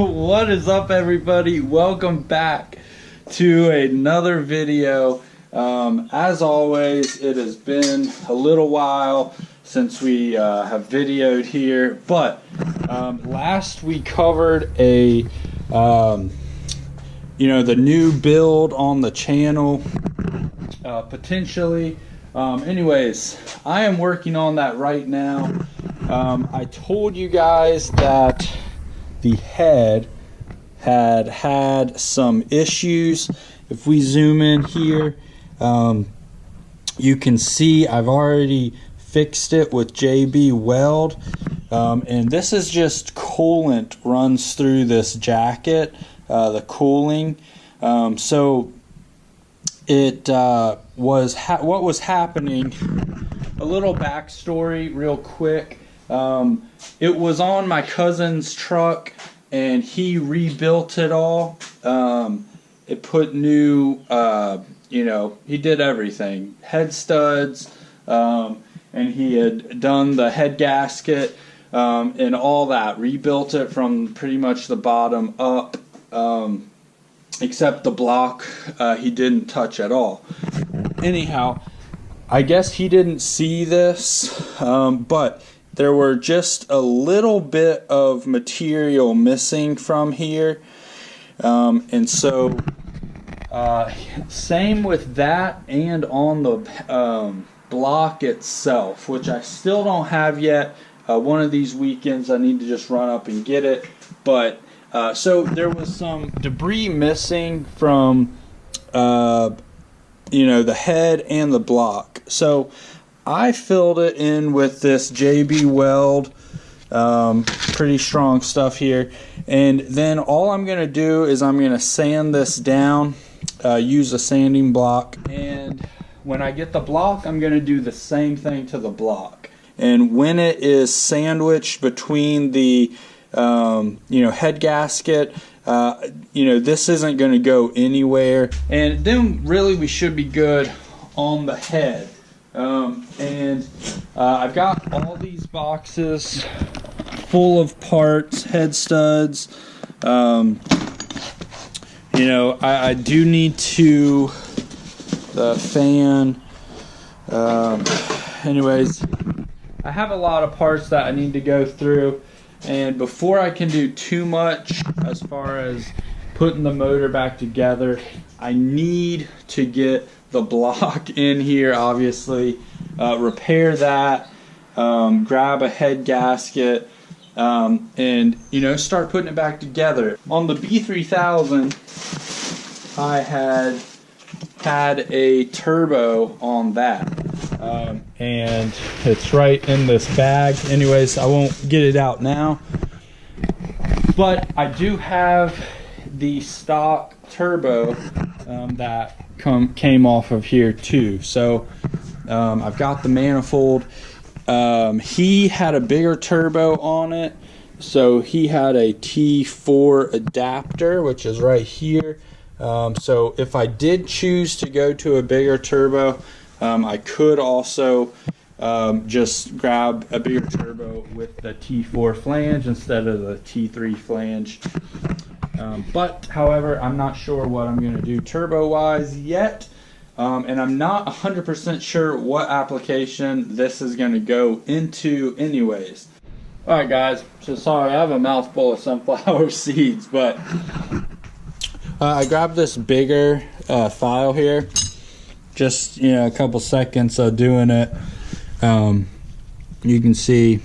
What is up, everybody? Welcome back to another video. As always, it has been a little while since we have videoed here, but last we covered a the new build on the channel, potentially. Anyways, I am working on that right now. I told you guys that the head had some issues. If we zoom in here, you can see I've already fixed it with JB Weld, and this is just coolant runs through this jacket, the cooling. So it was what was happening. A little backstory real quick. It was on my cousin's truck and he rebuilt it all. It put new, he did everything. Head studs, and he had done the head gasket, and all that. Rebuilt it from pretty much the bottom up, except the block he didn't touch at all. Anyhow, I guess he didn't see this, but there were just a little bit of material missing from here, and so same with that, and on the block itself, which I still don't have yet. One of these weekends I need to just run up and get it, but so there was some debris missing from the head and the block. So I filled it in with this JB Weld, pretty strong stuff here, and then all I'm going to do is I'm going to sand this down, use a sanding block, and when I get the block I'm going to do the same thing to the block. And when it is sandwiched between the head gasket, this isn't going to go anywhere, and then really we should be good on the head. I've got all these boxes full of parts, head studs. I do need to, the fan. Anyways, I have a lot of parts that I need to go through, and before I can do too much as far as putting the motor back together, I need to get the block in here, obviously, repair that, grab a head gasket, and start putting it back together. On the B3000, I had a turbo on that, and it's right in this bag. Anyways, I won't get it out now, but I do have the stock turbo that came off of here too. So I've got the manifold. He had a bigger turbo on it, so he had a T4 adapter, which is right here. So if I did choose to go to a bigger turbo, I could also just grab a bigger turbo with the T4 flange instead of the T3 flange. But however, I'm not sure what I'm going to do turbo wise yet, and I'm not 100% sure what application this is going to go into anyways. Alright guys, so sorry, I have a mouthful of sunflower seeds, but I grabbed this bigger file here, just a couple seconds of doing it. You can see,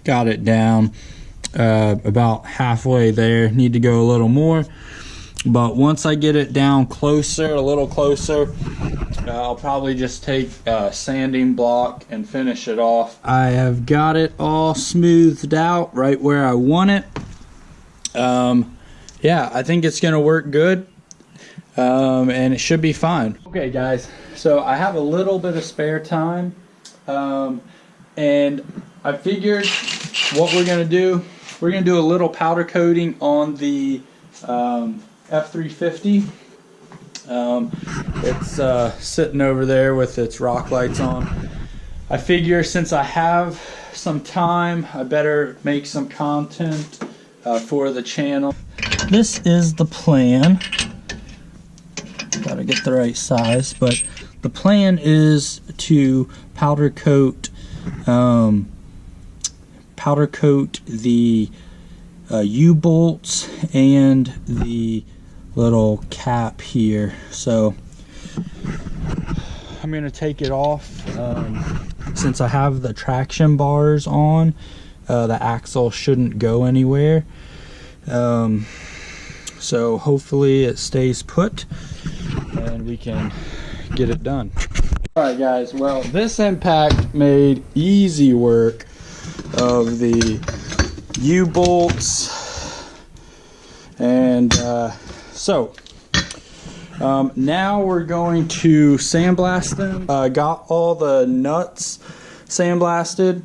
got it down about halfway there. Need to go a little more, but once I get it down closer, a little closer, I'll probably just take a sanding block and finish it off. I have got it all smoothed out right where I want it. Yeah, I think it's gonna work good, and it should be fine. Okay guys, so I have a little bit of spare time, and I figured what we're gonna do, we're going to do a little powder coating on the F350. It's sitting over there with its rock lights on. I figure since I have some time, I better make some content for the channel. This is the plan. Gotta get the right size, but the plan is to powder coat the U-bolts and the little cap here. So I'm gonna take it off. Since I have the traction bars on, the axle shouldn't go anywhere. So hopefully it stays put and we can get it done. Alright guys, well, this impact made easy work of the U-bolts, and now we're going to sandblast them. Got all the nuts sandblasted,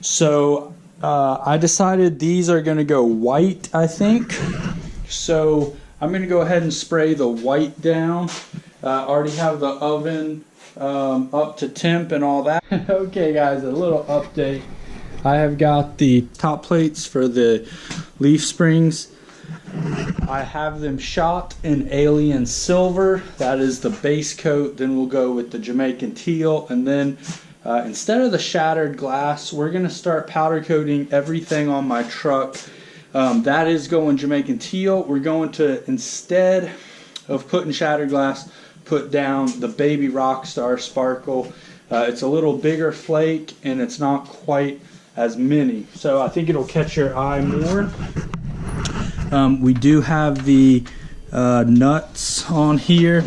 so I decided these are going to go white, I think. So I'm going to go ahead and spray the white down. Already have the oven up to temp and all that. Okay guys, a little update. I have got the top plates for the leaf springs. I have them shot in alien silver. That is the base coat. Then we'll go with the Jamaican teal, and then instead of the shattered glass, we're going to start powder coating everything on my truck. That is going Jamaican teal. We're going to, instead of putting shattered glass, put down the Baby Rockstar Sparkle. It's a little bigger flake and it's not quite as many, so I think it'll catch your eye more. We do have the nuts on here.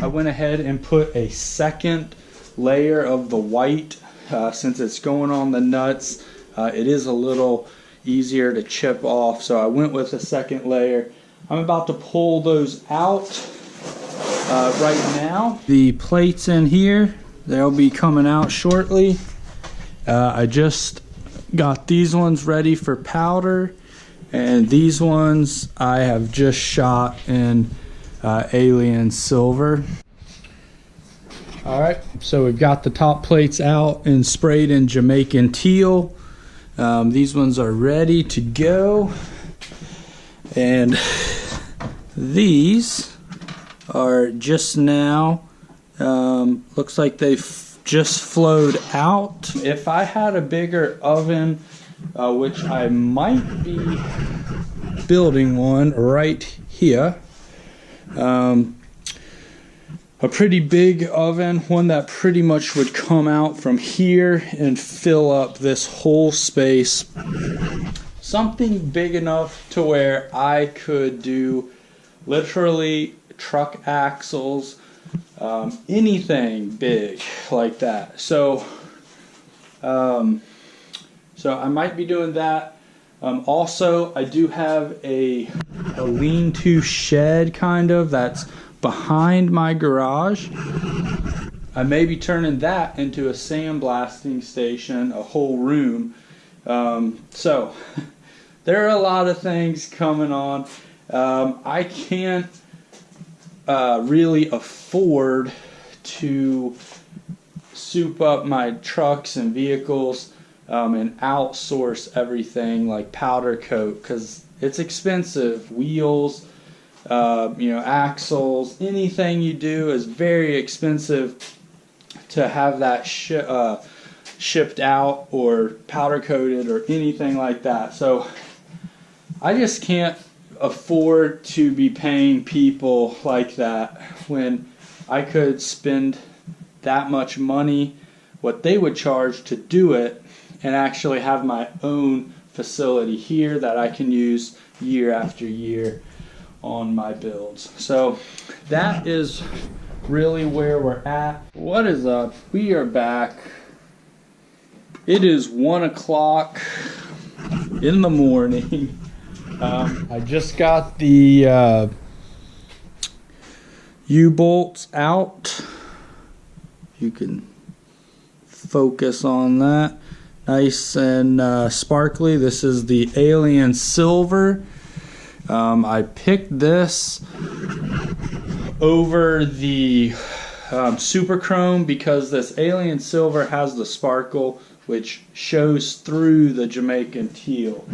I went ahead and put a second layer of the white since it's going on the nuts. It is a little easier to chip off, so I went with a second layer. I'm about to pull those out right now. The plates in here, they'll be coming out shortly. I just got these ones ready for powder, and these ones I have just shot in alien silver. Alright, so we've got the top plates out and sprayed in Jamaican teal. These ones are ready to go, and these are just now, looks like they've just flowed out. If I had a bigger oven, which I might be building one right here, a pretty big oven, one that pretty much would come out from here and fill up this whole space. Something big enough to where I could do literally truck axles, anything big like that. So I might be doing that. Also, I do have a lean-to shed kind of that's behind my garage. I may be turning that into a sandblasting station, a whole room. So there are a lot of things coming on. I can't really afford to soup up my trucks and vehicles and outsource everything like powder coat, because it's expensive. Wheels, axles, anything you do is very expensive to have that shipped out or powder coated or anything like that. So I just can't afford to be paying people like that when I could spend that much money, what they would charge to do it, and actually have my own facility here that I can use year after year on my builds. So that is really where we're at. What is up? We are back. It is 1 o'clock in the morning. I just got the U-bolts out. You can focus on that. Nice and sparkly. This is the alien silver. I picked this over the super chrome because this alien silver has the sparkle which shows through the Jamaican teal.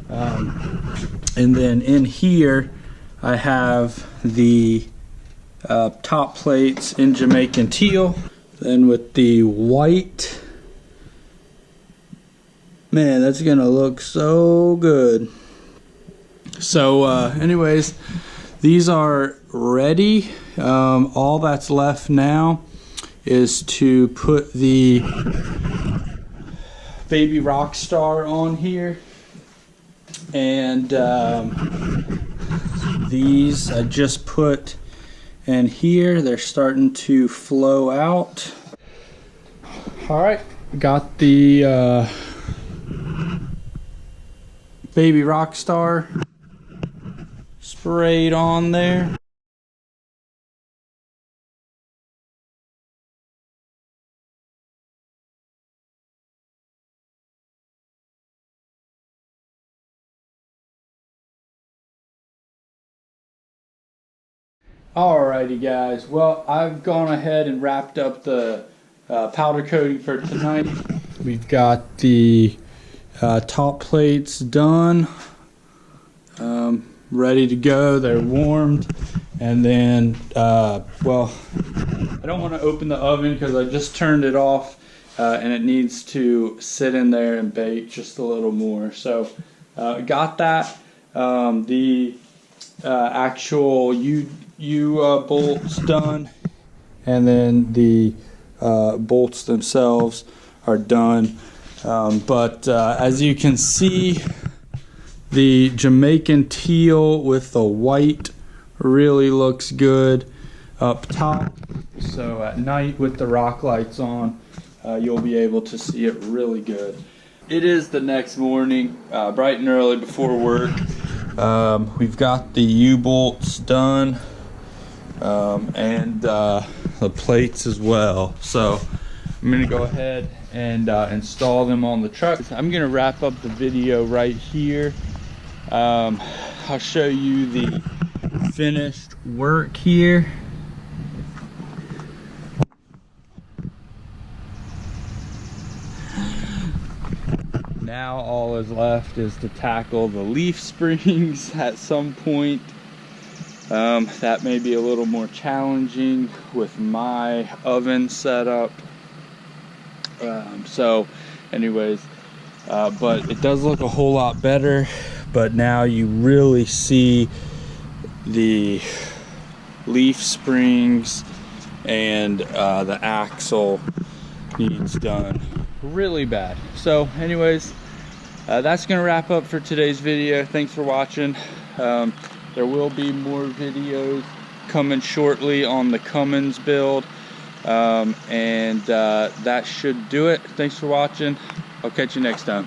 And then in here I have the top plates in Jamaican teal. Then with the white, man, that's gonna look so good. So anyways, these are ready. All that's left now is to put the baby Rockstar on here, and these I just put in here. They're starting to flow out. All right, got the baby Rockstar sprayed on there. Alrighty guys, well, I've gone ahead and wrapped up the powder coating for tonight. We've got the top plates done, ready to go. They're warmed, and then well, I don't want to open the oven because I just turned it off, and it needs to sit in there and bake just a little more. So got that. The actual bolts done, and then the bolts themselves are done. But as you can see, the Jamaican teal with the white really looks good up top. So at night with the rock lights on, you'll be able to see it really good. It is the next morning, bright and early before work. We've got the U-bolts done, and the plates as well. So I'm gonna go ahead and install them on the truck. I'm gonna wrap up the video right here. I'll show you the finished work here. Now all is left is to tackle the leaf springs at some point. That may be a little more challenging with my oven setup. So anyways, but it does look a whole lot better. But now you really see the leaf springs, and the axle needs done really bad. So anyways, that's gonna wrap up for today's video. Thanks for watching. There will be more videos coming shortly on the Cummins build, and that should do it. Thanks for watching. I'll catch you next time.